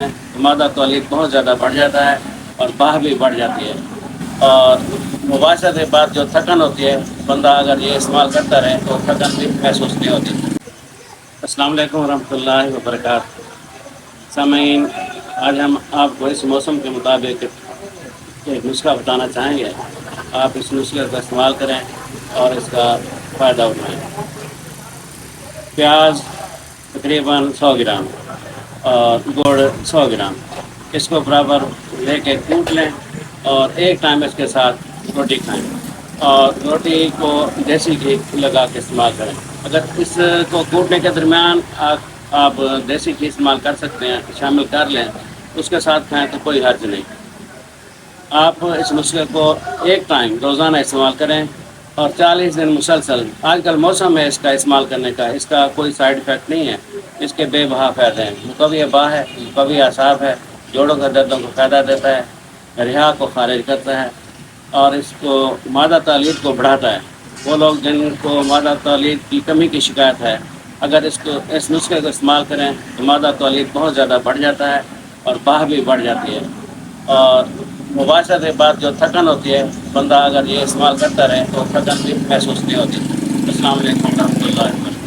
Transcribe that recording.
मादा तौलीद बहुत ज़्यादा बढ़ जाता है और बाह भी बढ़ जाती है। और मुबाशरत के बाद जो थकन होती है, बंदा अगर ये इस्तेमाल करता रहे तो थकन भी महसूस नहीं होती। अस्सलाम वालेकुम रहमतुल्लाहि व बरकातहू। सामीन, आज हम आपको इस मौसम के मुताबिक एक नुस्खा बताना चाहेंगे। आप इस नुस्खे का इस्तेमाल करें और इसका फ़ायदा उठाएँ। प्याज तकरीबन 100 ग्राम और गुड़ 100 ग्राम, इसको बराबर लेके कूट लें और एक टाइम इसके साथ रोटी खाएं और रोटी को देसी घी लगा के इस्तेमाल करें। अगर इसको कूटने के दरमियान आप देसी घी इस्तेमाल कर सकते हैं, शामिल कर लें, उसके साथ खाएं तो कोई हर्ज नहीं। आप इस नुस्खे को एक टाइम रोज़ाना इस्तेमाल करें और 40 दिन मुसलसल। आजकल मौसम है इसका इस्तेमाल करने का, इसका कोई साइड इफ़ेक्ट नहीं है, इसके बेबहा फ़ायदे हैं। मुकव्वी बाह है, मुकव्वी आसाब है, जोड़ों के दर्दों को फ़ायदा देता है, रिहा को खारिज करता है और इसको मादा तौलीद को बढ़ाता है। वो लोग जिनको मादा तौलीद की कमी की शिकायत है, अगर इस नुस्खे को इस्तेमाल करें तो मादा तौलीद बहुत ज़्यादा बढ़ जाता है और बाह भी बढ़ जाती है। और मुबाशरत के बाद जो थकन होती है, बंदा अगर ये इस्तेमाल करता रहे तो थकन भी महसूस नहीं होती। अस्सलाम वालेकुम रहमतुल्लाहि व बरकातहू।